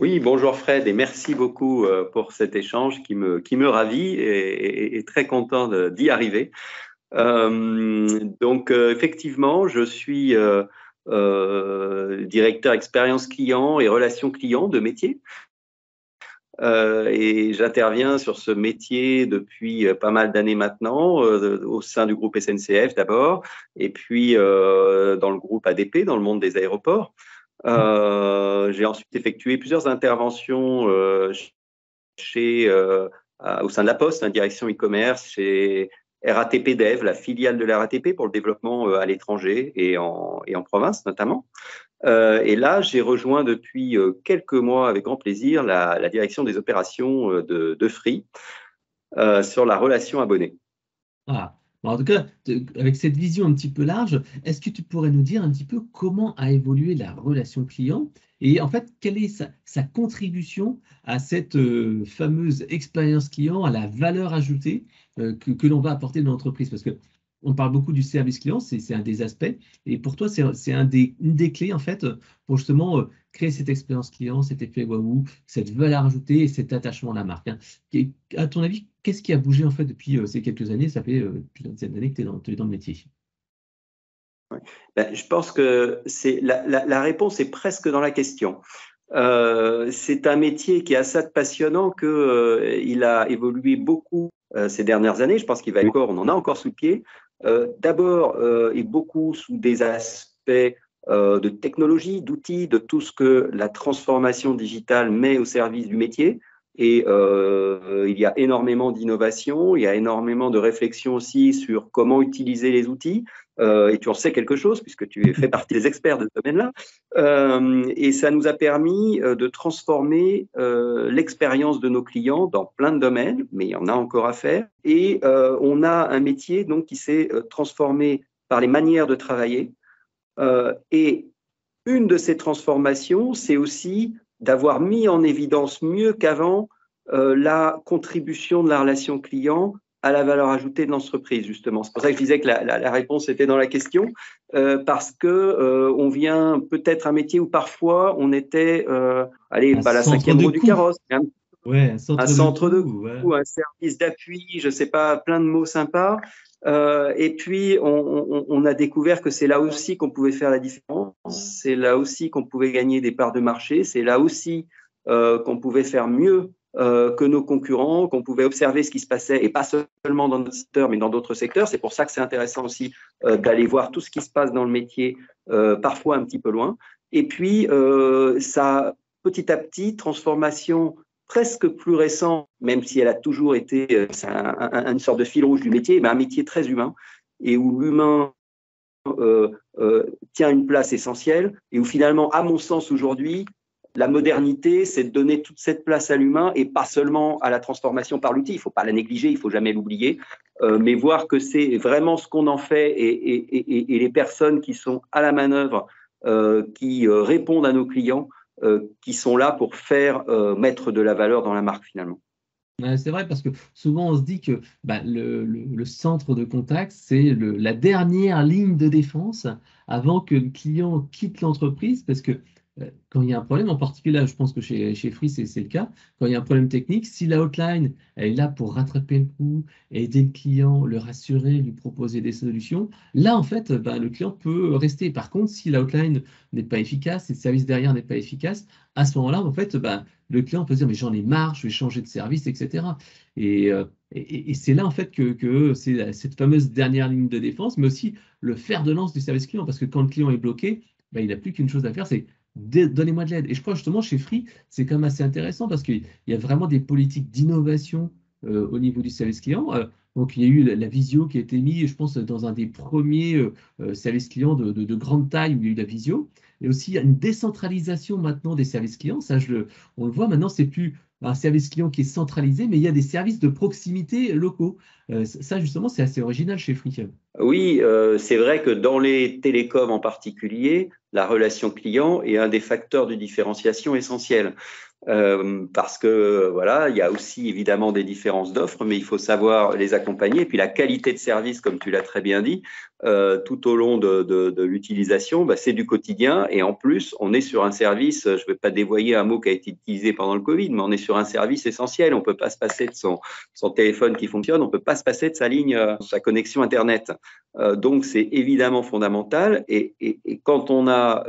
Oui, bonjour Fred et merci beaucoup pour cet échange qui me ravit et très content d'y arriver. Effectivement, je suis directeur expérience client et relations clients de métier. Et j'interviens sur ce métier depuis pas mal d'années maintenant, au sein du groupe SNCF d'abord, et puis dans le groupe ADP, dans le monde des aéroports. J'ai ensuite effectué plusieurs interventions au sein de la Poste, direction e-commerce, chez RATP Dev, la filiale de la RATP pour le développement à l'étranger et en province notamment. Et là, j'ai rejoint depuis quelques mois avec grand plaisir la direction des opérations de Free sur la relation abonnée. Ah. Bon, en tout cas, avec cette vision un petit peu large, est-ce que tu pourrais nous dire un petit peu comment a évolué la relation client et en fait, quelle est sa contribution à cette fameuse expérience client, à la valeur ajoutée que l'on va apporter dans l'entreprise? Parce que on parle beaucoup du service client, c'est un des aspects, et pour toi, c'est une des clés en fait pour justement créer cette expérience client, cet effet waouh, cette valeur ajoutée et cet attachement à la marque, hein. À ton avis, qu'est-ce qui a bougé en fait depuis ces quelques années? Ça fait plus d'une dizaine d'années que tu es dans le métier. Ben, je pense que la réponse est presque dans la question. C'est un métier qui est assez passionnant qu'il a évolué beaucoup ces dernières années. Je pense on en a encore sous le pied. D'abord, et beaucoup sous des aspects de technologie, d'outils, de tout ce que la transformation digitale met au service du métier. Et il y a énormément d'innovation, il y a énormément de réflexion aussi sur comment utiliser les outils. Et tu en sais quelque chose puisque tu fais partie des experts de ce domaine-là. Et ça nous a permis de transformer l'expérience de nos clients dans plein de domaines, mais il y en a encore à faire. Et on a un métier donc qui s'est transformé par les manières de travailler. Et une de ces transformations, c'est aussi d'avoir mis en évidence mieux qu'avant la contribution de la relation client à la valeur ajoutée de l'entreprise, justement. C'est pour ça que je disais que la réponse était dans la question, parce que on vient peut-être un métier où parfois on était, Un pas la centre cinquième de roue du coût. carrosse, mais Ouais, un un centre de centre de coût. Ouais. coût, un service d'appui, je ne sais pas, plein de mots sympas. Et puis, on a découvert que c'est là aussi qu'on pouvait faire la différence, c'est là aussi qu'on pouvait gagner des parts de marché, c'est là aussi qu'on pouvait faire mieux que nos concurrents, qu'on pouvait observer ce qui se passait, et pas seulement dans notre secteur, mais dans d'autres secteurs. C'est pour ça que c'est intéressant aussi d'aller voir tout ce qui se passe dans le métier, parfois un petit peu loin. Et puis, ça, petit à petit, transformation presque plus récent, même si elle a toujours été une sorte de fil rouge du métier, mais un métier très humain et où l'humain tient une place essentielle et où finalement, à mon sens aujourd'hui, la modernité, c'est de donner toute cette place à l'humain et pas seulement à la transformation par l'outil. Il ne faut pas la négliger, il ne faut jamais l'oublier, mais voir que c'est vraiment ce qu'on en fait et les personnes qui sont à la manœuvre, qui répondent à nos clients, qui sont là pour faire mettre de la valeur dans la marque finalement. Ouais, c'est vrai parce que souvent on se dit que bah, le centre de contact, c'est la dernière ligne de défense avant que le client quitte l'entreprise parce que quand il y a un problème, en particulier là, je pense que chez Free, c'est le cas, quand il y a un problème technique, si la hotline elle est là pour rattraper le coup, aider le client, le rassurer, lui proposer des solutions, là en fait, bah, le client peut rester. Par contre, si la hotline n'est pas efficace, si le service derrière n'est pas efficace, à ce moment-là, en fait, bah, le client peut se dire, mais j'en ai marre, je vais changer de service, etc. Et c'est là, en fait, que c'est cette fameuse dernière ligne de défense, mais aussi le fer de lance du service client, parce que quand le client est bloqué, bah, il n'a plus qu'une chose à faire, c'est donnez-moi de l'aide. Et je crois justement, chez Free, c'est quand même assez intéressant, parce qu'il y a vraiment des politiques d'innovation au niveau du service client. Donc, il y a eu la visio qui a été mise, je pense, dans un des premiers services clients de grande taille où il y a eu la visio. Et aussi, il y a une décentralisation maintenant des services clients. Ça, on le voit maintenant, c'est plus un service client qui est centralisé, mais il y a des services de proximité locaux. Ça, justement, c'est assez original chez Free. Oui, c'est vrai que dans les télécoms en particulier, la relation client est un des facteurs de différenciation essentiels. Parce que voilà, il y a aussi évidemment des différences d'offres, mais il faut savoir les accompagner. Et puis la qualité de service, comme tu l'as très bien dit, tout au long de l'utilisation, bah, c'est du quotidien. Et en plus, on est sur un service, je ne vais pas dévoyer un mot qui a été utilisé pendant le Covid, mais on est sur un service essentiel. On ne peut pas se passer de son téléphone qui fonctionne, on ne peut pas se passer de sa ligne, sa connexion Internet. Donc, c'est évidemment fondamental. Et quand on a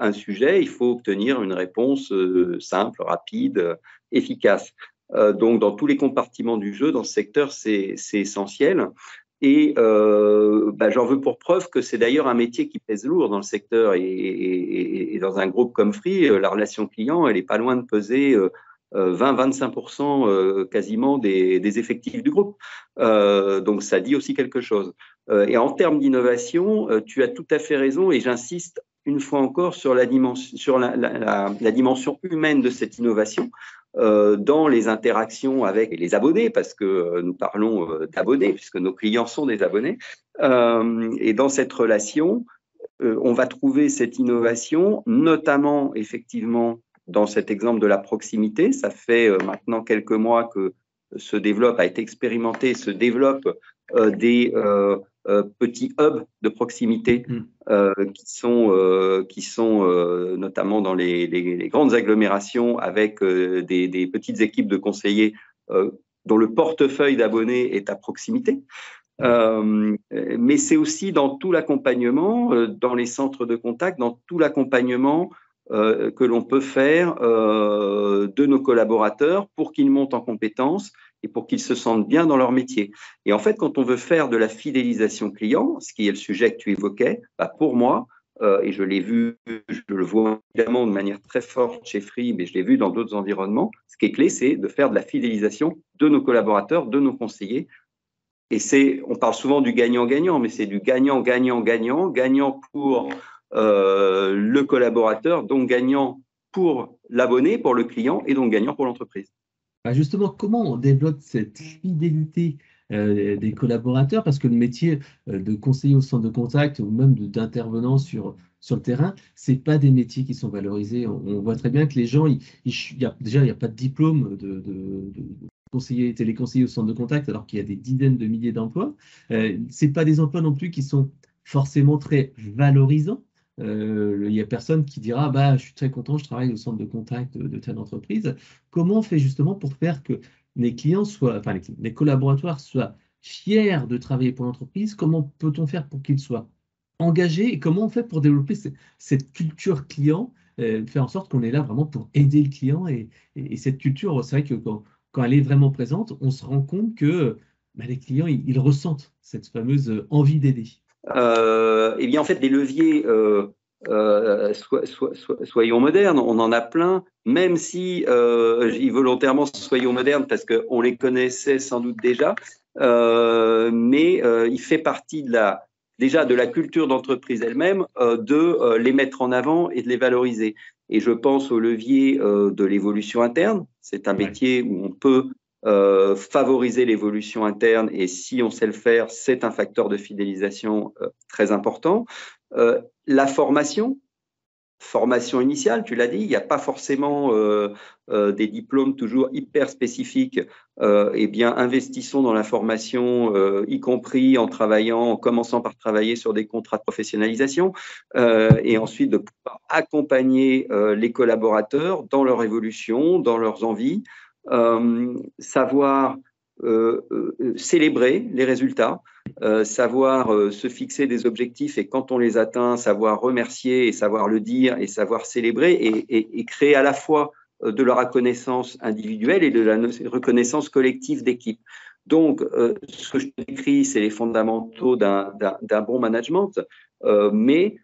un sujet, il faut obtenir une réponse simple, rapide, efficace. Donc, dans tous les compartiments du jeu, dans ce secteur, c'est essentiel. Et j'en veux pour preuve que c'est d'ailleurs un métier qui pèse lourd dans le secteur. Et dans un groupe comme Free, la relation client, elle n'est pas loin de peser 20-25% quasiment des effectifs du groupe. Donc, ça dit aussi quelque chose. Et en termes d'innovation, tu as tout à fait raison et j'insiste une fois encore sur la dimension humaine de cette innovation dans les interactions avec les abonnés, parce que nous parlons d'abonnés, puisque nos clients sont des abonnés. Et dans cette relation, on va trouver cette innovation, notamment effectivement dans cet exemple de la proximité. Ça fait maintenant quelques mois que a été expérimenté, se développe des petits hubs de proximité qui sont notamment dans les grandes agglomérations avec des petites équipes de conseillers dont le portefeuille d'abonnés est à proximité. Mais c'est aussi dans tout l'accompagnement, dans les centres de contact, dans tout l'accompagnement que l'on peut faire de nos collaborateurs pour qu'ils montent en compétences et pour qu'ils se sentent bien dans leur métier. Et en fait, quand on veut faire de la fidélisation client, ce qui est le sujet que tu évoquais, bah pour moi, et je l'ai vu, je le vois évidemment de manière très forte chez Free, mais je l'ai vu dans d'autres environnements, ce qui est clé, c'est de faire de la fidélisation de nos collaborateurs, de nos conseillers. Et on parle souvent du gagnant-gagnant, mais c'est du gagnant-gagnant-gagnant, gagnant pour le collaborateur, donc gagnant pour l'abonné, pour le client, et donc gagnant pour l'entreprise. Justement, comment on développe cette fidélité des collaborateurs? Parce que le métier de conseiller au centre de contact ou même d'intervenant sur le terrain, ce n'est pas des métiers qui sont valorisés. On voit très bien que les gens, déjà, il n'y a pas de diplôme de téléconseiller au centre de contact, alors qu'il y a des dizaines de milliers d'emplois. Ce n'est pas des emplois non plus qui sont forcément très valorisants. Il n'y a personne qui dira je suis très content, je travaille au centre de contact de telle entreprise. Comment on fait justement pour faire que les clients les collaborateurs soient fiers de travailler pour l'entreprise? Comment peut-on faire pour qu'ils soient engagés et comment on fait pour développer cette culture client, faire en sorte qu'on est là vraiment pour aider le client et cette culture, c'est vrai que quand elle est vraiment présente, on se rend compte que les clients, ils ressentent cette fameuse envie d'aider. Eh bien, en fait, des leviers, soyons modernes, on en a plein, même si, je dis volontairement soyons modernes parce qu'on les connaissait sans doute déjà, mais il fait partie déjà de la culture d'entreprise elle-même de les mettre en avant et de les valoriser. Et je pense au levier de l'évolution interne. C'est un métier où on peut favoriser l'évolution interne et si on sait le faire, c'est un facteur de fidélisation très important. La formation initiale, tu l'as dit, il n'y a pas forcément des diplômes toujours hyper spécifiques. Eh bien, investissons dans la formation, y compris en commençant par travailler sur des contrats de professionnalisation et ensuite de pouvoir accompagner les collaborateurs dans leur évolution, dans leurs envies. Savoir célébrer les résultats, savoir se fixer des objectifs et quand on les atteint, savoir remercier et savoir le dire et savoir célébrer et créer à la fois de la reconnaissance individuelle et de la reconnaissance collective d'équipe. Donc, ce que je décris, c'est les fondamentaux d'un bon management, mais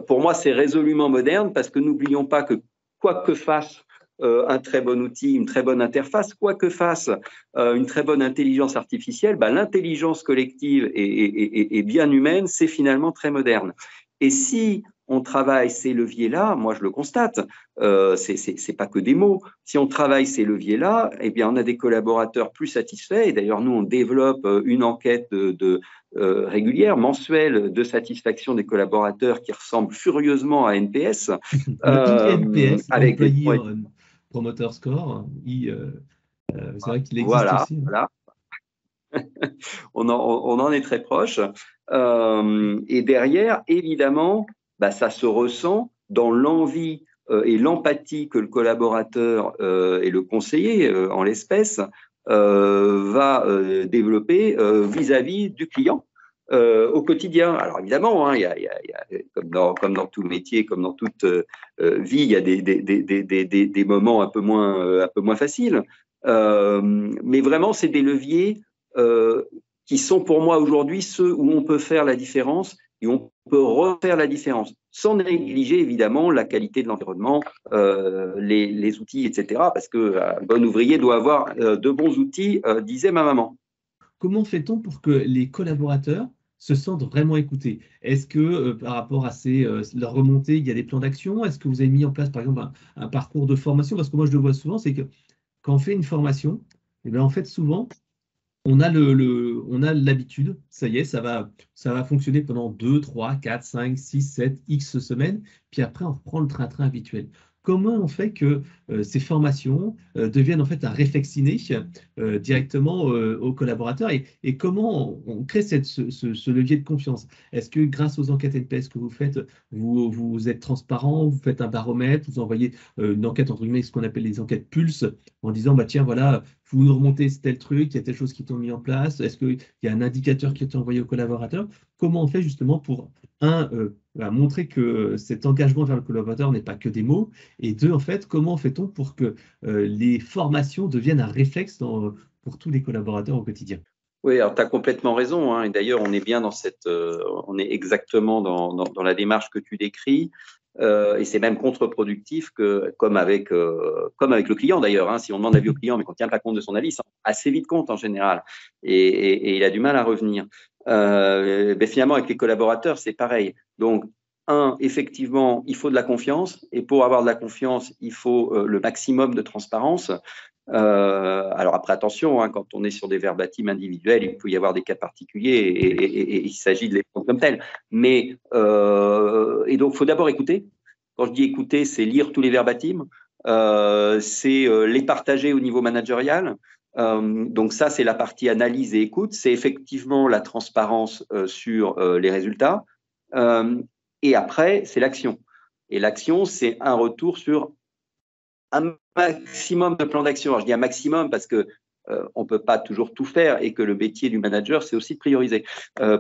pour moi, c'est résolument moderne parce que n'oublions pas que quoi que fasse un très bon outil, une très bonne interface, quoi que fasse une très bonne intelligence artificielle, l'intelligence collective et bien humaine, c'est finalement très moderne. Et si on travaille ces leviers-là, moi je le constate, c'est pas que des mots. Si on travaille ces leviers-là, eh bien on a des collaborateurs plus satisfaits. Et d'ailleurs nous on développe une enquête régulière, mensuelle, de satisfaction des collaborateurs qui ressemble furieusement à NPS, Le INPS, avec des Employee points. Promoter Score, c'est vrai qu'il existe Voilà, aussi. voilà. On en est très proche. Et derrière, évidemment, bah, ça se ressent dans l'envie et l'empathie que le collaborateur et le conseiller, en l'espèce, va développer vis-à-vis du client au quotidien. Alors évidemment, hein, comme dans tout métier, comme dans toute vie, il y a des moments un peu moins faciles. Mais vraiment, c'est des leviers qui sont pour moi aujourd'hui ceux où on peut faire la différence et on peut refaire la différence, sans négliger évidemment la qualité de l'environnement, les outils, etc. Parce qu'un bon ouvrier doit avoir de bons outils, disait ma maman. Comment fait-on pour que les collaborateurs se sentent vraiment écoutés? Est-ce que par rapport à leur remontée, il y a des plans d'action? Est-ce que vous avez mis en place, par exemple, un parcours de formation? Parce que moi, je le vois souvent, c'est que quand on fait une formation, eh bien, en fait, souvent, on a l'habitude, ça y est, ça va fonctionner pendant 2, 3, 4, 5, 6, 7, X semaines, puis après on reprend le train-train habituel. Comment on fait que ces formations deviennent en fait un réflexe inné directement aux collaborateurs et comment on crée ce levier de confiance? Est-ce que grâce aux enquêtes NPS que vous faites, vous êtes transparent, vous faites un baromètre, vous envoyez une enquête entre guillemets, ce qu'on appelle les enquêtes pulse, en disant bah tiens voilà, vous nous remontez tel truc, il y a telle chose qui t'ont mis en place, est-ce qu'il y a un indicateur qui a été envoyé aux collaborateurs? Comment on fait justement pour, montrer que cet engagement vers le collaborateur n'est pas que des mots, et deux, en fait, comment fait-on pour que les formations deviennent un réflexe pour tous les collaborateurs au quotidien? Oui, alors tu as complètement raison, hein, et d'ailleurs on est bien on est exactement dans la démarche que tu décris. Et c'est même contre-productif comme avec le client d'ailleurs, hein, si on demande l'avis au client mais qu'on ne tient pas compte de son avis, il s'en rend assez vite compte en général et il a du mal à revenir. Ben finalement avec les collaborateurs c'est pareil. Donc effectivement il faut de la confiance et pour avoir de la confiance il faut le maximum de transparence. Alors après, attention, hein, quand on est sur des verbatims individuels, il peut y avoir des cas particuliers et il s'agit de les prendre comme tels. Mais, et donc, il faut d'abord écouter. Quand je dis écouter, c'est lire tous les verbatims, c'est les partager au niveau managérial. Donc ça, c'est la partie analyse et écoute. C'est effectivement la transparence sur les résultats. Et après, c'est l'action. Et l'action, c'est un retour sur un maximum de plans d'action. Alors, je dis un maximum parce que on ne peut pas toujours tout faire et que le métier du manager, c'est aussi de prioriser.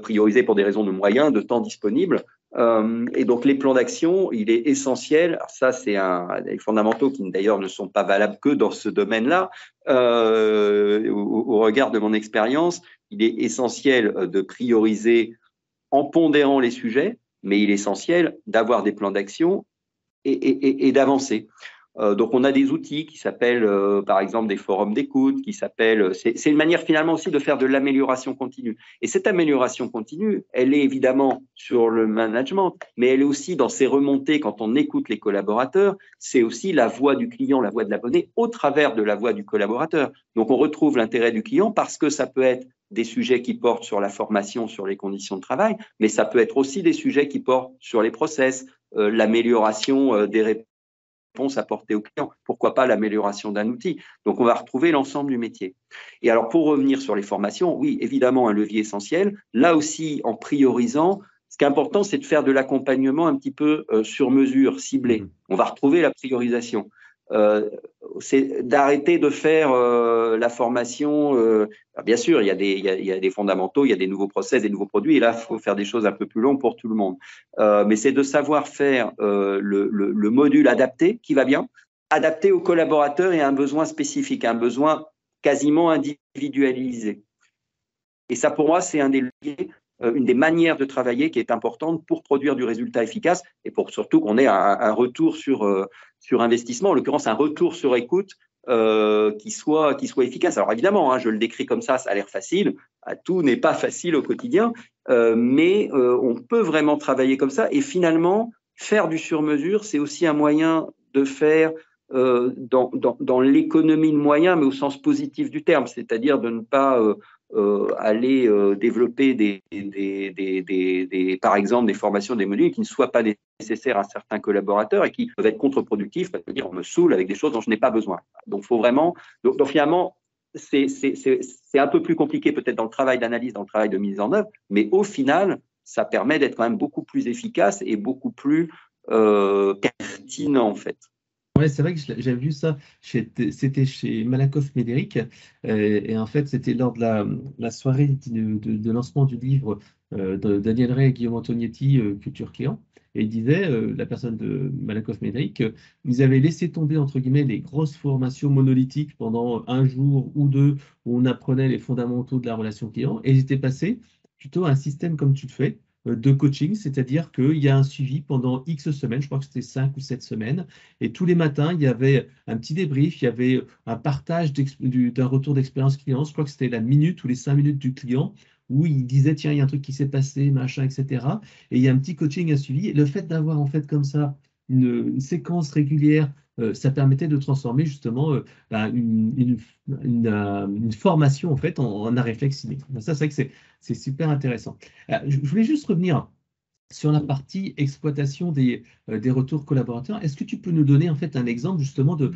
Prioriser pour des raisons de moyens, de temps disponible. Et donc, les plans d'action, il est essentiel. Alors ça, c'est des fondamentaux qui, d'ailleurs, ne sont pas valables que dans ce domaine-là. Au regard de mon expérience, il est essentiel de prioriser en pondérant les sujets, mais il est essentiel d'avoir des plans d'action et d'avancer. Donc, on a des outils qui s'appellent, par exemple, des forums d'écoute, c'est une manière finalement aussi de faire de l'amélioration continue. Et cette amélioration continue, elle est évidemment sur le management, mais elle est aussi dans ses remontées quand on écoute les collaborateurs. C'est aussi la voix du client, la voix de l'abonné au travers de la voix du collaborateur. Donc, on retrouve l'intérêt du client parce que ça peut être des sujets qui portent sur la formation, sur les conditions de travail, mais ça peut être aussi des sujets qui portent sur les process, l'amélioration des réponses apportées aux clients. Pourquoi pas l'amélioration d'un outil? Donc, on va retrouver l'ensemble du métier. Et alors, pour revenir sur les formations, oui, évidemment, un levier essentiel. Là aussi, en priorisant, ce qui est important, c'est de faire de l'accompagnement un petit peu sur mesure, ciblé. On va retrouver la priorisation. C'est d'arrêter de faire la formation. Bien sûr, il y a des fondamentaux, il y a des nouveaux process, des nouveaux produits, et là, il faut faire des choses un peu plus longues pour tout le monde. Mais c'est de savoir faire le module adapté qui va bien, adapté aux collaborateurs et à un besoin spécifique, un besoin quasiment individualisé. Et ça, pour moi, c'est une des manières de travailler qui est importante pour produire du résultat efficace et pour surtout qu'on ait un retour sur investissement, en l'occurrence un retour sur écoute qui soit efficace. Alors évidemment, hein, je le décris comme ça a l'air facile. Tout n'est pas facile au quotidien, mais on peut vraiment travailler comme ça. Et finalement, faire du sur-mesure, c'est aussi un moyen de faire dans l'économie de moyens, mais au sens positif du terme, c'est-à-dire de ne pas aller développer par exemple, des formations, des modules qui ne soient pas nécessaires à certains collaborateurs et qui peuvent être contre-productifs, c'est-à-dire on me saoule avec des choses dont je n'ai pas besoin. Donc, faut vraiment. Donc finalement, c'est un peu plus compliqué peut-être dans le travail d'analyse, dans le travail de mise en œuvre, mais au final, ça permet d'être quand même beaucoup plus efficace et beaucoup plus pertinent en fait. Ouais, c'est vrai que j'avais vu ça, c'était chez Malakoff Médéric, et en fait, c'était lors de la soirée de lancement du livre de Daniel Rey et Guillaume Antonietti, Culture Client. Et il disait, la personne de Malakoff Médéric, ils avaient laissé tomber, entre guillemets, les grosses formations monolithiques pendant un jour ou deux, où on apprenait les fondamentaux de la relation client, et ils étaient passés plutôt à un système comme tu le fais, de coaching, c'est-à-dire qu'il y a un suivi pendant X semaines, je crois que c'était 5 ou 7 semaines, et tous les matins, il y avait un petit débrief, il y avait un partage d'un retour d'expérience client. Je crois que c'était la minute ou les 5 minutes du client où il disait, tiens, il y a un truc qui s'est passé, machin, etc. Et il y a un petit coaching à suivi. Et le fait d'avoir en fait comme ça une séquence régulière, ça permettait de transformer justement une formation en fait en un réflexe inné. Ça, c'est vrai que c'est super intéressant. Je voulais juste revenir sur la partie exploitation des retours collaborateurs. Est-ce que tu peux nous donner en fait un exemple justement de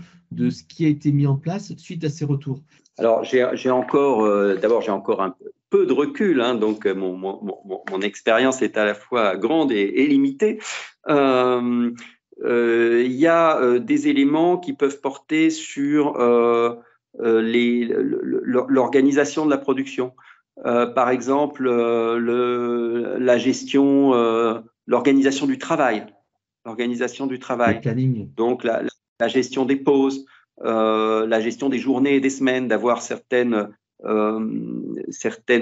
ce qui a été mis en place suite à ces retours? Alors, d'abord, j'ai encore un peu de recul, hein, donc mon expérience est à la fois grande et limitée. Il y a des éléments qui peuvent porter sur l'organisation de la production. Par exemple, la gestion, l'organisation du travail. L'organisation du Le travail. planning. Donc, la gestion des pauses, la gestion des journées et des semaines, d'avoir certaines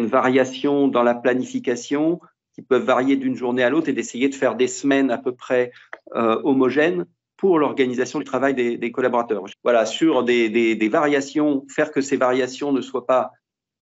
variations dans la planification qui peuvent varier d'une journée à l'autre et d'essayer de faire des semaines à peu près homogènes pour l'organisation du travail des collaborateurs. Voilà, sur des variations, faire que ces variations ne soient pas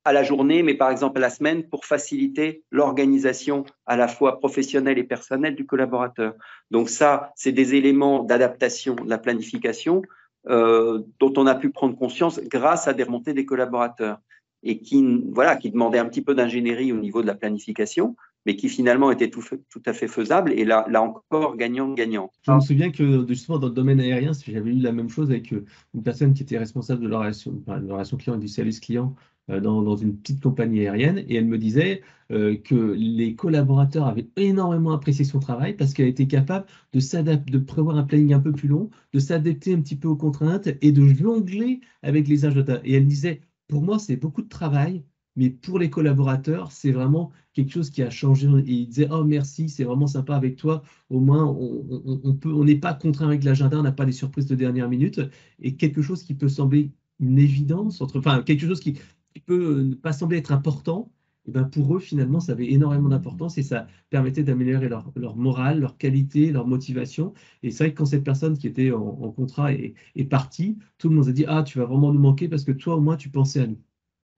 à la journée, mais par exemple à la semaine, pour faciliter l'organisation à la fois professionnelle et personnelle du collaborateur. Donc ça, c'est des éléments d'adaptation de la planification dont on a pu prendre conscience grâce à des remontées des collaborateurs et qui demandaient un petit peu d'ingénierie au niveau de la planification, mais qui finalement étaient tout à fait faisables et là encore gagnant-gagnant. Je me souviens que justement dans le domaine aérien, j'avais eu la même chose avec une personne qui était responsable de la relation client et du service client dans une petite compagnie aérienne, et elle me disait que les collaborateurs avaient énormément apprécié son travail parce qu'elle était capable de prévoir un planning un peu plus long, de s'adapter un petit peu aux contraintes et de jongler avec les agendas. Et elle disait, pour moi, c'est beaucoup de travail, mais pour les collaborateurs, c'est vraiment quelque chose qui a changé. Et il disait, oh merci, c'est vraiment sympa avec toi. Au moins, on n'est pas contraint avec l'agenda, on n'a pas des surprises de dernière minute. Et quelque chose qui peut sembler une évidence, enfin, quelque chose qui peut ne pas sembler être important, et ben pour eux, finalement, ça avait énormément d'importance et ça permettait d'améliorer leur morale, leur qualité, leur motivation. Et c'est vrai que quand cette personne qui était en contrat est partie, tout le monde a dit, ah, tu vas vraiment nous manquer parce que toi, au moins, tu pensais à nous.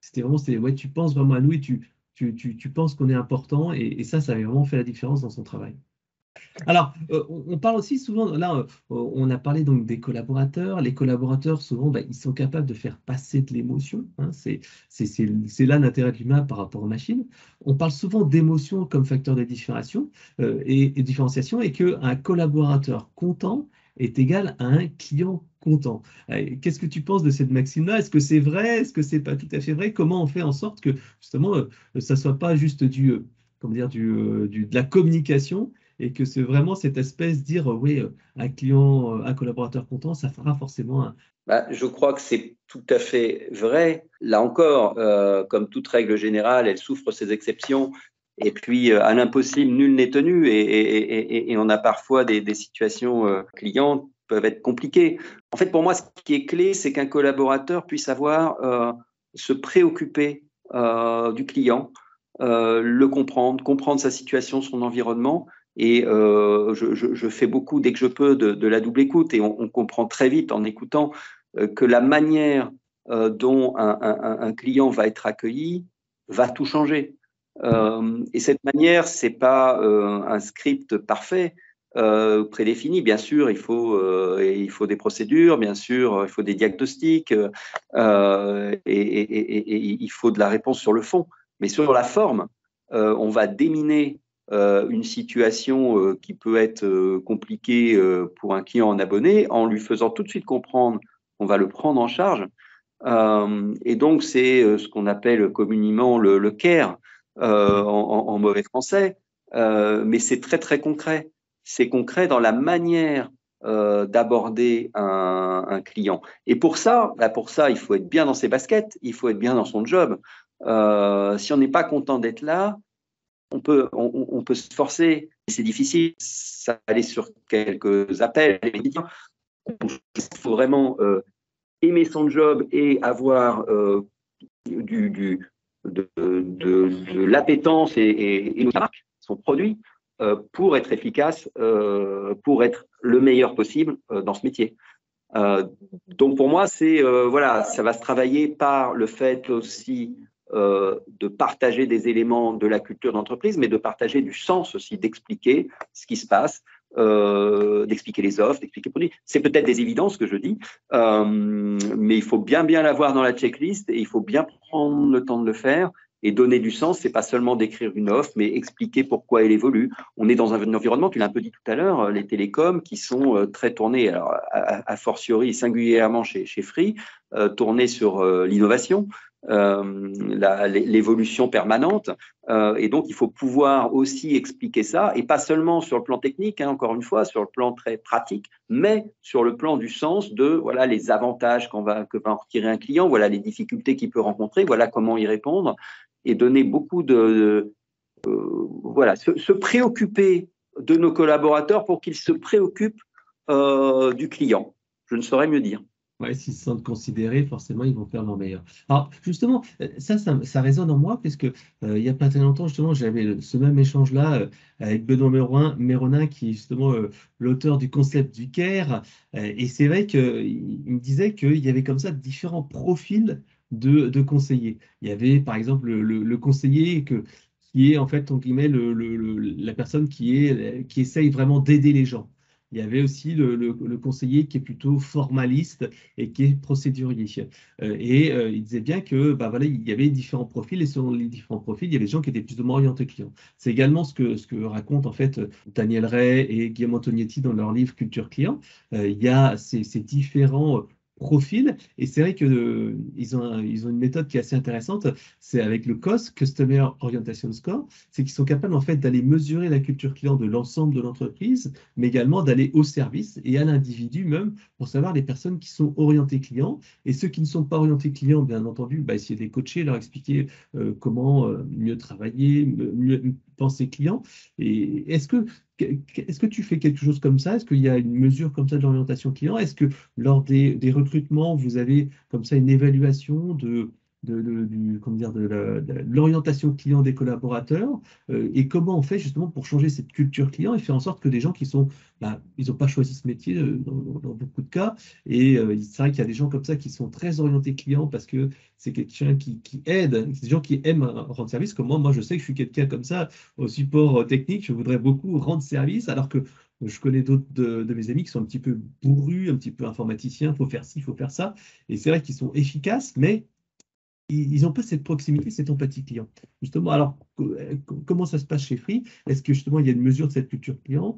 C'était vraiment, ouais, tu penses vraiment à nous et tu penses qu'on est important. Et ça avait vraiment fait la différence dans son travail. Alors, on parle aussi souvent, là, on a parlé donc des collaborateurs. Les collaborateurs, souvent, bah, ils sont capables de faire passer de l'émotion, hein. C'est là l'intérêt de l'humain par rapport aux machines. On parle souvent d'émotion comme facteur de différenciation et différenciation, et qu'un collaborateur content est égal à un client content. Qu'est-ce que tu penses de cette maxime-là? Est-ce que c'est vrai? Est-ce que c'est pas tout à fait vrai? Comment on fait en sorte que justement, ça soit pas juste comment dire, de la communication, et que c'est vraiment cette espèce de dire, oui, un client, un collaborateur content, ça fera forcément un... Je crois que c'est tout à fait vrai. Là encore, comme toute règle générale, elle souffre ses exceptions. Et puis, à l'impossible, nul n'est tenu. Et on a parfois des situations clients qui peuvent être compliquées. En fait, pour moi, ce qui est clé, c'est qu'un collaborateur puisse se préoccuper du client, le comprendre sa situation, son environnement. Et je fais beaucoup, dès que je peux, de la double écoute. Et on comprend très vite en écoutant que la manière dont un client va être accueilli va tout changer. Et cette manière, c'est pas un script parfait, prédéfini. Bien sûr, il faut des procédures, bien sûr, il faut des diagnostics, et il faut de la réponse sur le fond. Mais sur la forme, on va déminer une situation qui peut être compliquée pour un client en abonné en lui faisant tout de suite comprendre qu'on va le prendre en charge. Et donc, c'est ce qu'on appelle communément le care en mauvais français, mais c'est très, très concret. C'est concret dans la manière d'aborder un client. Et pour ça, il faut être bien dans ses baskets, il faut être bien dans son job. Si on n'est pas content d'être là, on peut se forcer, c'est difficile, ça va aller sur quelques appels. Il faut vraiment aimer son job et avoir de l'appétence et son produit pour être efficace, pour être le meilleur possible dans ce métier. Donc pour moi, voilà, ça va se travailler par le fait aussi de partager des éléments de la culture d'entreprise, mais de partager du sens aussi, d'expliquer ce qui se passe, d'expliquer les offres, d'expliquer les produits. C'est peut-être des évidences que je dis, mais il faut bien l'avoir dans la checklist et il faut bien prendre le temps de le faire. Et donner du sens, c'est pas seulement d'écrire une offre, mais expliquer pourquoi elle évolue. On est dans un environnement, tu l'as un peu dit tout à l'heure, les télécoms qui sont très tournés, alors a fortiori singulièrement chez Free, tournés sur l'innovation, l'évolution permanente. Et donc, il faut pouvoir aussi expliquer ça, et pas seulement sur le plan technique, encore une fois, sur le plan très pratique, mais sur le plan du sens de voilà les avantages que va en retirer un client, voilà les difficultés qu'il peut rencontrer, voilà comment y répondre, et donner beaucoup voilà, se préoccuper de nos collaborateurs pour qu'ils se préoccupent du client. Je ne saurais mieux dire. Ouais, s'ils se sentent considérés, forcément, ils vont faire leur meilleur. Alors, justement, ça résonne en moi, puisque il n'y a pas très longtemps, justement, j'avais ce même échange-là avec Benoît Méronin, qui est justement l'auteur du concept du CARE. Et c'est vrai qu'il me disait qu'il y avait comme ça différents profils de conseillers. Il y avait, par exemple, le conseiller qui est, en fait, entre guillemets, la personne qui essaye vraiment d'aider les gens. Il y avait aussi le conseiller qui est plutôt formaliste et qui est procédurier. Il disait bien que bah, voilà, il y avait différents profils et selon les différents profils, il y avait des gens qui étaient plus ou moins orientés clients. C'est également ce que racontent en fait Daniel Ray et Guillaume Antonietti dans leur livre Culture Client. Il y a ces différents profils et c'est vrai que ils ont une méthode qui est assez intéressante, c'est avec le COS, Customer Orientation Score, c'est qu'ils sont capables en fait d'aller mesurer la culture client de l'ensemble de l'entreprise, mais également d'aller au service et à l'individu même pour savoir les personnes qui sont orientées clients et ceux qui ne sont pas orientés clients, bien entendu, bah, essayer de les coacher, leur expliquer comment mieux travailler, mieux penser client. Et est-ce que tu fais quelque chose comme ça? Est-ce qu'il y a une mesure comme ça de l'orientation client? Est-ce que lors des recrutements, vous avez comme ça une évaluation comment dire, de l'orientation client des collaborateurs et comment on fait justement pour changer cette culture client et faire en sorte que des gens qui sont, bah, ils n'ont pas choisi ce métier dans beaucoup de cas et c'est vrai qu'il y a des gens comme ça qui sont très orientés clients parce que c'est quelqu'un qui aide, c'est des gens qui aiment rendre service comme moi je sais que je suis quelqu'un comme ça au support technique, je voudrais beaucoup rendre service alors que je connais d'autres de mes amis qui sont un petit peu bourrus, un petit peu informaticiens, il faut faire ci, il faut faire ça. Et c'est vrai qu'ils sont efficaces, mais ils n'ont pas cette proximité, cette empathie client. Justement, alors, comment ça se passe chez Free? Est-ce que justement, il y a une mesure de cette culture client?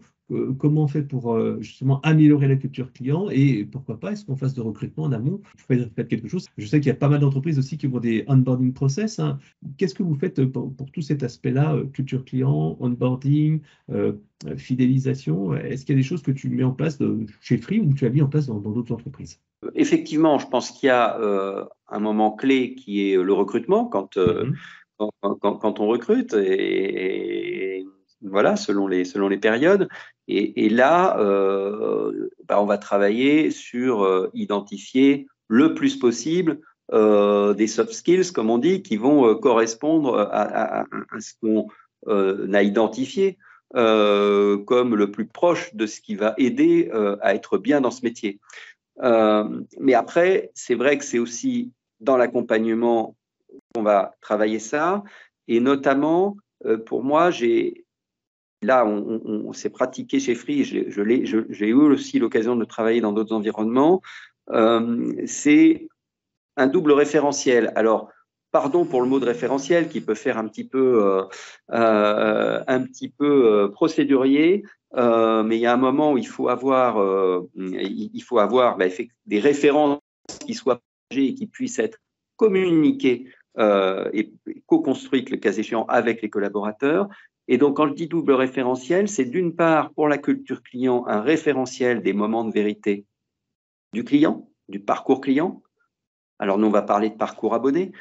Comment on fait pour justement améliorer la culture client? Et pourquoi pas, est-ce qu'on fasse de recrutement en amont? Vous faites quelque chose. Je sais qu'il y a pas mal d'entreprises aussi qui ont des onboarding process, hein. Qu'est-ce que vous faites pour tout cet aspect-là, culture client, onboarding, fidélisation? Est-ce qu'il y a des choses que tu mets en place chez Free ou que tu as mis en place dans d'autres entreprises? Effectivement, je pense qu'il y a un moment clé qui est le recrutement quand on recrute et voilà selon les périodes et là on va travailler sur identifier le plus possible des soft skills comme on dit qui vont correspondre à ce qu'on a identifié comme le plus proche de ce qui va aider à être bien dans ce métier. Mais après, c'est vrai que c'est aussi dans l'accompagnement qu'on va travailler ça. Et notamment, pour moi, là, on s'est pratiqué chez Free, j'ai eu aussi l'occasion de travailler dans d'autres environnements. C'est un double référentiel. Alors, pardon pour le mot de référentiel qui peut faire un petit peu procédurier, mais il y a un moment où il faut avoir des références qui soient partagées et qui puissent être communiquées et co-construites, le cas échéant, avec les collaborateurs. Et donc, quand je dis double référentiel, c'est d'une part, pour la culture client, un référentiel des moments de vérité du client, du parcours client. Alors, nous, on va parler de parcours abonné.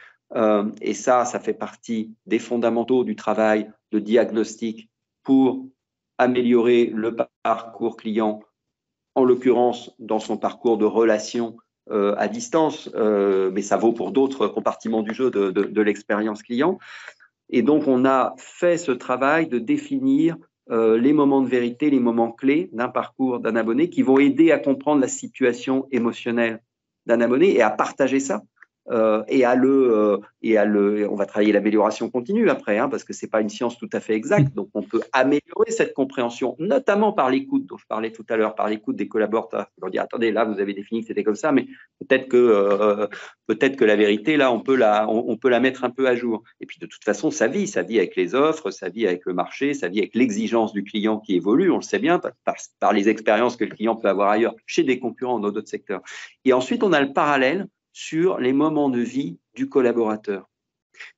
Et ça fait partie des fondamentaux du travail de diagnostic pour améliorer le parcours client, en l'occurrence dans son parcours de relation à distance, mais ça vaut pour d'autres compartiments du jeu de l'expérience client. Et donc, on a fait ce travail de définir les moments de vérité, les moments clés d'un parcours d'un abonné qui vont aider à comprendre la situation émotionnelle d'un abonné et à partager ça. On va travailler l'amélioration continue après, hein, parce que c'est pas une science tout à fait exacte. Donc, on peut améliorer cette compréhension, notamment par l'écoute dont je parlais tout à l'heure, par l'écoute des collaborateurs. On leur dit, attendez, là, vous avez défini que c'était comme ça, mais peut-être que la vérité, là, on peut la mettre un peu à jour. Et puis, de toute façon, ça vit avec les offres, ça vit avec le marché, ça vit avec l'exigence du client qui évolue. On le sait bien par les expériences que le client peut avoir ailleurs, chez des concurrents dans d'autres secteurs. Et ensuite, on a le parallèle sur les moments de vie du collaborateur.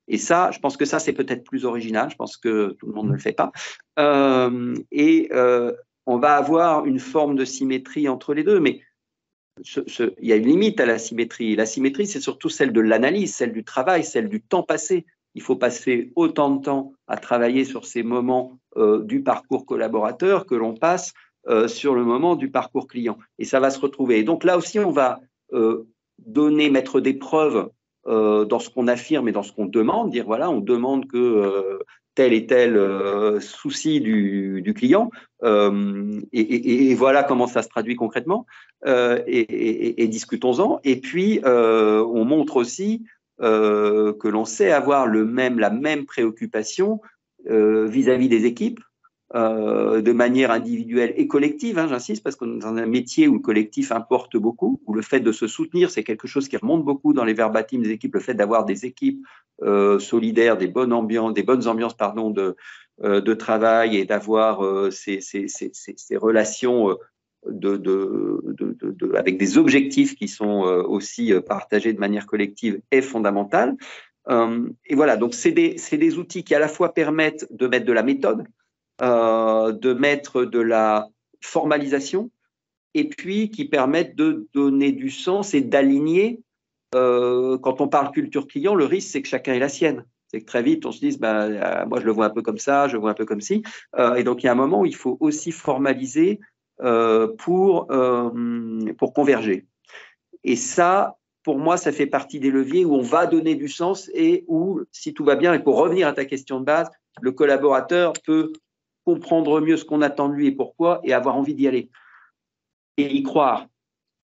Et ça, je pense que ça, c'est peut-être plus original. Je pense que tout le monde ne le fait pas. On va avoir une forme de symétrie entre les deux, mais il y a une limite à la symétrie. La symétrie, c'est surtout celle de l'analyse, celle du travail, celle du temps passé. Il faut passer autant de temps à travailler sur ces moments du parcours collaborateur que l'on passe sur le moment du parcours client. Et ça va se retrouver. Et donc là aussi, on va mettre des preuves dans ce qu'on affirme et dans ce qu'on demande, dire voilà, on demande que tel et tel souci du client, et voilà comment ça se traduit concrètement, et discutons-en. Et puis, on montre aussi que l'on sait avoir la même préoccupation vis-à-vis des équipes, de manière individuelle et collective, hein, j'insiste, parce qu'on est dans un métier où le collectif importe beaucoup, où le fait de se soutenir, c'est quelque chose qui remonte beaucoup dans les verbatims des équipes, le fait d'avoir des équipes solidaires, des bonnes ambiances de travail et d'avoir ces relations avec des objectifs qui sont aussi partagés de manière collective est fondamental. Et voilà, donc c'est des outils qui à la fois permettent de mettre de la méthode, de mettre de la formalisation, et puis qui permettent de donner du sens et d'aligner. Quand on parle culture client, le risque, c'est que chacun ait la sienne. C'est que très vite, on se dise, moi, je le vois un peu comme ça, je le vois un peu comme ci. Et donc, il y a un moment où il faut aussi formaliser pour converger. Et ça, pour moi, ça fait partie des leviers où on va donner du sens et où, si tout va bien, et pour revenir à ta question de base, le collaborateur peut comprendre mieux ce qu'on attend de lui et pourquoi, et avoir envie d'y aller. Et y croire.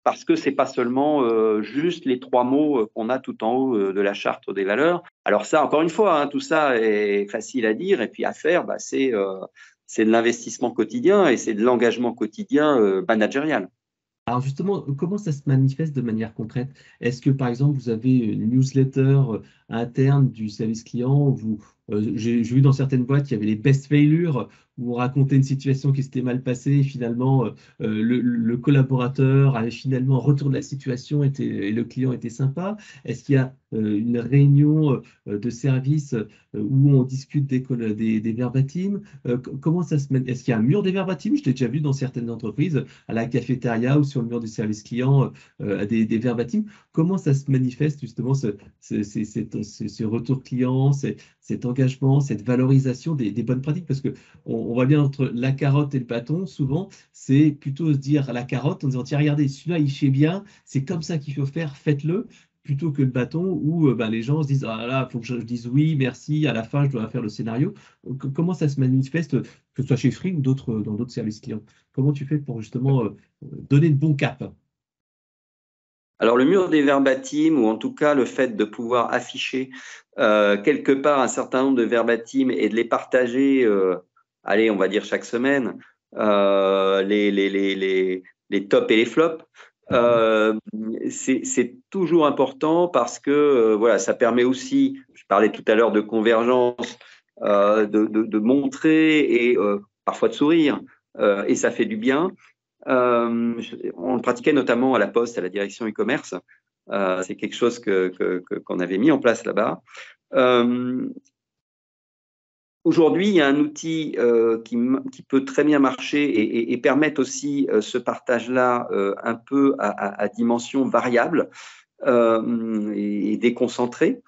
Parce que ce n'est pas seulement juste les 3 mots qu'on a tout en haut de la charte des valeurs. Alors ça, encore une fois, hein, tout ça est facile à dire, et puis à faire, c'est de l'investissement quotidien et c'est de l'engagement quotidien managérial. Alors justement, comment ça se manifeste de manière concrète? Est-ce que par exemple, vous avez une newsletter interne du service client? J'ai vu dans certaines boîtes, il y avait les best failures, où on racontait une situation qui s'était mal passée, et finalement, le collaborateur avait finalement retourné la situation et le client était sympa. Est-ce qu'il y a une réunion de service où on discute des verbatims? Comment ça se manifeste? Est-ce qu'il y a un mur des verbatims? Je l'ai déjà vu dans certaines entreprises, à la cafétéria ou sur le mur du service client, des verbatims. Comment ça se manifeste justement ce retour client, cet engagement, cette valorisation des bonnes pratiques? Parce qu'on voit bien entre la carotte et le bâton, souvent, c'est plutôt se dire la carotte en disant tiens, regardez, celui-là, il fait bien, c'est comme ça qu'il faut faire, faites-le, plutôt que le bâton où les gens se disent ah là, il faut que je dise oui, merci, à la fin, je dois faire le scénario. Comment ça se manifeste, que ce soit chez Free ou dans d'autres services clients? Comment tu fais pour justement donner le bon cap? Alors, le mur des verbatims, ou en tout cas le fait de pouvoir afficher quelque part un certain nombre de verbatims et de les partager, allez, on va dire chaque semaine, les tops et les flops, c'est toujours important parce que voilà, ça permet aussi, je parlais tout à l'heure de convergence, de montrer et parfois de sourire, et ça fait du bien. On le pratiquait notamment à la Poste, à la direction e-commerce. C'est quelque chose qu'on avait mis en place là-bas. Aujourd'hui, il y a un outil qui peut très bien marcher et permettre aussi ce partage-là un peu à dimension variable et déconcentrée.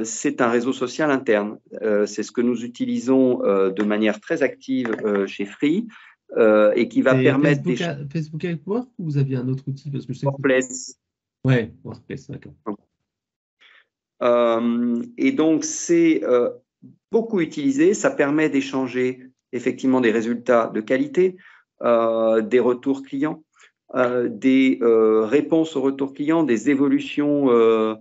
C'est un réseau social interne. C'est ce que nous utilisons de manière très active chez Free et qui va permettre Facebook avec Work ou vous aviez un autre outil parce que je sais Workplace. Ouais, Workplace, d'accord. Et donc, c'est beaucoup utilisé. Ça permet d'échanger effectivement des résultats de qualité, des retours clients, des réponses aux retours clients, des évolutions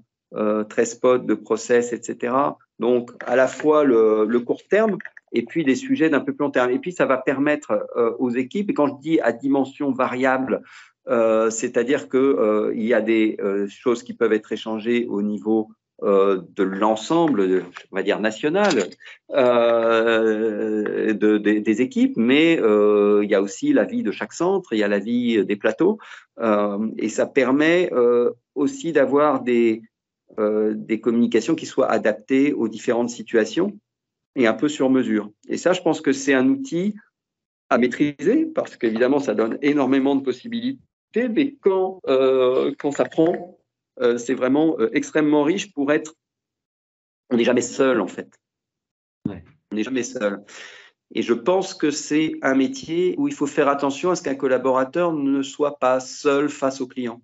très spot de process, etc. Donc, à la fois le court terme et puis des sujets d'un peu plus long terme. Et puis, ça va permettre aux équipes, et quand je dis à dimension variable, c'est-à-dire qu'il y a des choses qui peuvent être échangées au niveau de l'ensemble, on va dire national, des équipes, mais il y a aussi la vie de chaque centre, il y a la vie des plateaux, et ça permet aussi d'avoir des communications qui soient adaptées aux différentes situations et un peu sur mesure. Et ça, je pense que c'est un outil à maîtriser parce qu'évidemment, ça donne énormément de possibilités, mais quand ça prend, c'est vraiment extrêmement riche pour être. On n'est jamais seul, en fait. Ouais. On n'est jamais seul. Et je pense que c'est un métier où il faut faire attention à ce qu'un collaborateur ne soit pas seul face au client.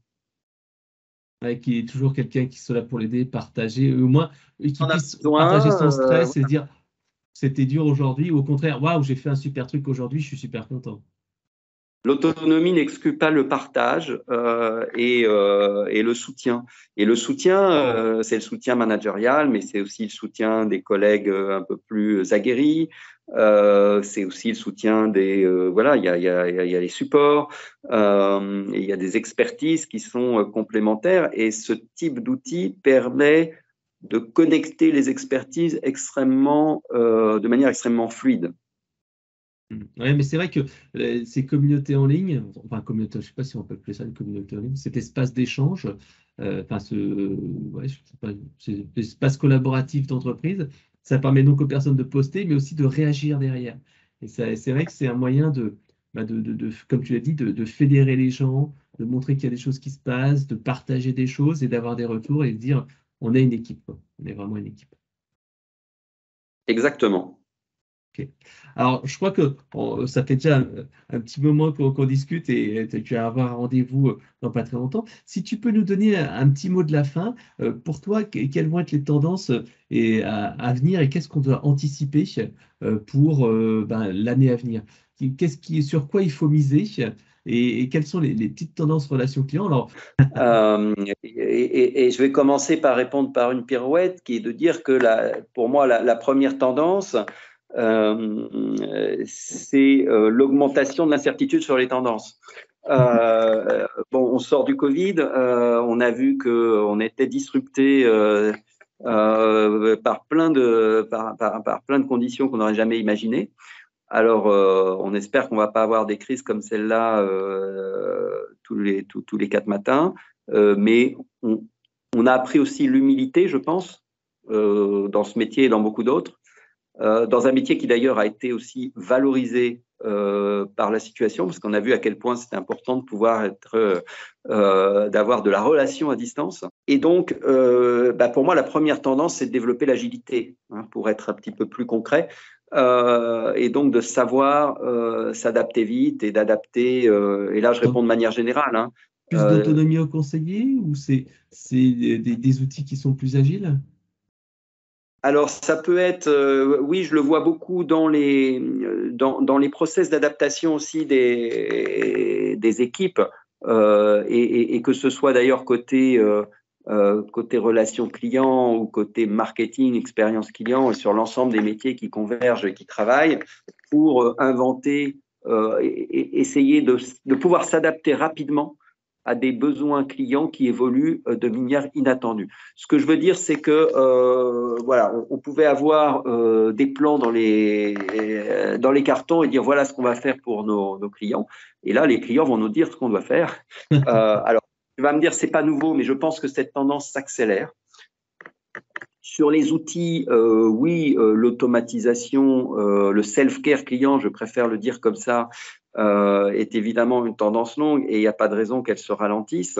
Ouais, qu'il y ait toujours quelqu'un qui soit là pour l'aider, partager, au moins qu'il puisse partager son stress et dire c'était dur aujourd'hui, ou au contraire, waouh, j'ai fait un super truc aujourd'hui, je suis super content. L'autonomie n'exclut pas le partage et le soutien. Et le soutien, c'est le soutien managérial, mais c'est aussi le soutien des collègues un peu plus aguerris. C'est aussi le soutien des voilà, il y a les supports, il y a des expertises qui sont complémentaires. Et ce type d'outil permet de connecter les expertises de manière extrêmement fluide. Oui, mais c'est vrai que ces communautés en ligne, enfin communauté, je ne sais pas si on peut appeler ça une communauté en ligne, cet espace d'échange, enfin ouais, je sais pas, cet espace collaboratif d'entreprise, ça permet donc aux personnes de poster, mais aussi de réagir derrière. Et c'est vrai que c'est un moyen comme tu l'as dit, de fédérer les gens, de montrer qu'il y a des choses qui se passent, de partager des choses et d'avoir des retours et de dire on est une équipe, quoi. On est vraiment une équipe. Exactement. Okay. Alors, je crois que ça fait déjà un petit moment qu'on discute et tu vas avoir un rendez-vous dans pas très longtemps. Si tu peux nous donner un petit mot de la fin, pour toi, quelles vont être les tendances à venir et qu'est-ce qu'on doit anticiper pour l'année à venir? Sur quoi il faut miser et quelles sont les petites tendances relation client? Alors, et je vais commencer par répondre par une pirouette qui est de dire que pour moi, la première tendance, c'est l'augmentation de l'incertitude sur les tendances. On sort du Covid, on a vu qu'on était disrupté par plein de conditions qu'on n'aurait jamais imaginées. Alors, on espère qu'on ne va pas avoir des crises comme celle-là tous les 4 matins, mais on a appris aussi l'humilité, je pense, dans ce métier et dans beaucoup d'autres. Dans un métier qui d'ailleurs a été aussi valorisé par la situation, parce qu'on a vu à quel point c'était important de pouvoir d'avoir de la relation à distance. Et donc, pour moi, la première tendance, c'est de développer l'agilité, pour être un petit peu plus concret, et donc de savoir s'adapter vite et d'adapter. Et là, je réponds de manière générale. Plus d'autonomie au conseiller ou c'est des outils qui sont plus agiles? Alors, ça peut être, oui, je le vois beaucoup dans les process d'adaptation aussi des équipes. et que ce soit d'ailleurs côté relation client ou côté marketing, expérience client, et sur l'ensemble des métiers qui convergent et qui travaillent pour inventer et essayer de pouvoir s'adapter rapidement à des besoins clients qui évoluent de manière inattendue. Ce que je veux dire, c'est que voilà, on pouvait avoir des plans dans les cartons et dire voilà ce qu'on va faire pour nos clients. Et là, les clients vont nous dire ce qu'on doit faire. Alors, tu vas me dire, c'est pas nouveau, mais je pense que cette tendance s'accélère. Sur les outils, oui, l'automatisation, le self-care client, je préfère le dire comme ça, est évidemment une tendance longue et il n'y a pas de raison qu'elle se ralentisse.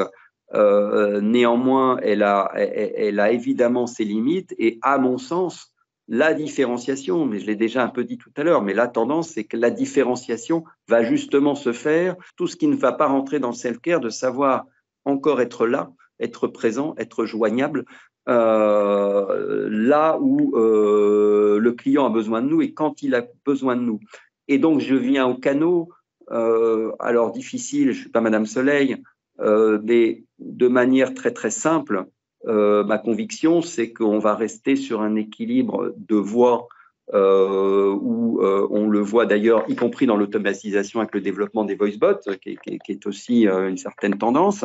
Néanmoins, elle a évidemment ses limites et à mon sens, la différenciation, mais je l'ai déjà un peu dit tout à l'heure, mais la tendance, c'est que la différenciation va justement se faire. Tout ce qui ne va pas rentrer dans le self-care, de savoir encore être là, être présent, être joignable, là où le client a besoin de nous et quand il a besoin de nous. Et donc, je viens au canot. Alors, difficile, je ne suis pas Madame Soleil, mais de manière très, très simple, ma conviction, c'est qu'on va rester sur un équilibre de voix où on le voit d'ailleurs, y compris dans l'automatisation avec le développement des voice bots, qui est aussi une certaine tendance.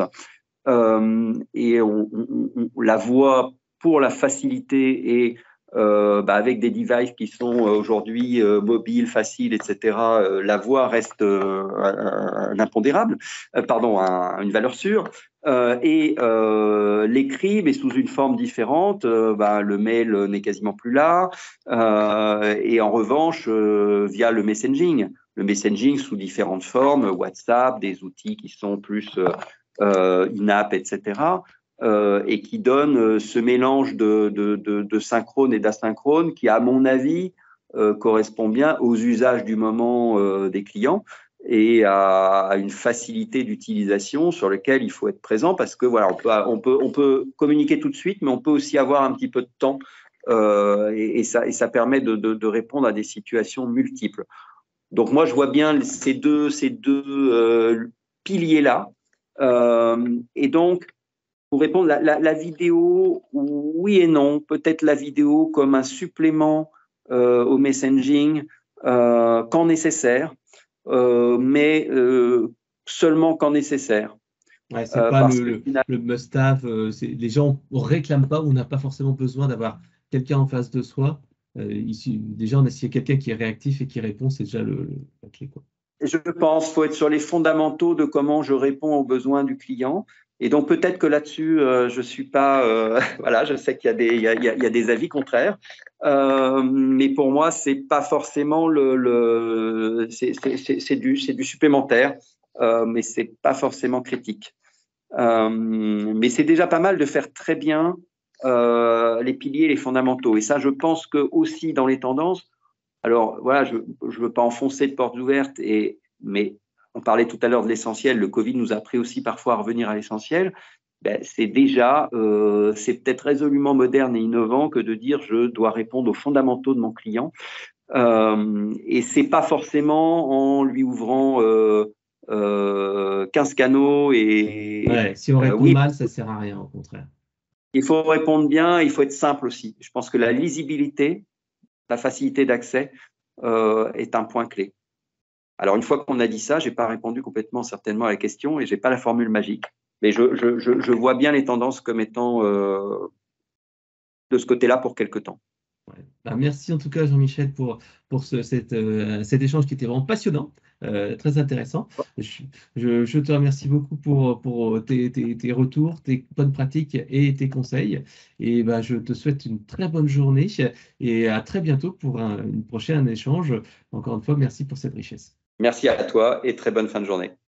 Et on la voit pour la facilité et avec des devices qui sont aujourd'hui mobiles, faciles, etc., la voix reste un impondérable, une valeur sûre. L'écrit, mais sous une forme différente, le mail n'est quasiment plus là. Et en revanche, via le messaging sous différentes formes, WhatsApp, des outils qui sont plus in-app, etc., et qui donne ce mélange de synchrone et d'asynchrone qui, à mon avis, correspond bien aux usages du moment des clients et à une facilité d'utilisation sur lequel il faut être présent parce que voilà, on peut communiquer tout de suite, mais on peut aussi avoir un petit peu de temps et ça permet de répondre à des situations multiples. Donc moi, je vois bien ces deux piliers-là. Et donc, pour répondre, la vidéo, oui et non. Peut-être la vidéo comme un supplément au messaging quand nécessaire, mais seulement quand nécessaire. Ouais, c'est pas le must-have. Les gens ne réclament pas ou n'a pas forcément besoin d'avoir quelqu'un en face de soi. Déjà, on a s'il y a quelqu'un qui est réactif et qui répond, c'est déjà la clé, quoi. Je pense qu'il faut être sur les fondamentaux de comment je réponds aux besoins du client. Et donc, peut-être que là-dessus, je suis pas… voilà, je sais qu'il y a des avis contraires. Mais pour moi, c'est pas forcément c'est du supplémentaire, mais c'est pas forcément critique. Mais c'est déjà pas mal de faire très bien les piliers, les fondamentaux. Et ça, je pense que aussi dans les tendances, alors voilà, je ne veux pas enfoncer de portes ouvertes, mais on parlait tout à l'heure de l'essentiel. Le Covid nous a appris aussi parfois à revenir à l'essentiel. C'est déjà, c'est peut-être résolument moderne et innovant que de dire je dois répondre aux fondamentaux de mon client. Et c'est pas forcément en lui ouvrant 15 canaux Ouais, si on répond mal, ça sert à rien, au contraire. Il faut répondre bien, il faut être simple aussi. Je pense que la lisibilité, la facilité d'accès est un point clé. Alors, une fois qu'on a dit ça, je n'ai pas répondu complètement certainement à la question et je n'ai pas la formule magique. Mais je vois bien les tendances comme étant de ce côté-là pour quelque temps. Ouais. Merci en tout cas, Jean-Michel, pour cet échange qui était vraiment passionnant, très intéressant. Je te remercie beaucoup pour tes retours, tes bonnes pratiques et tes conseils. Et je te souhaite une très bonne journée et à très bientôt pour une prochaine échange. Encore une fois, merci pour cette richesse. Merci à toi et très bonne fin de journée.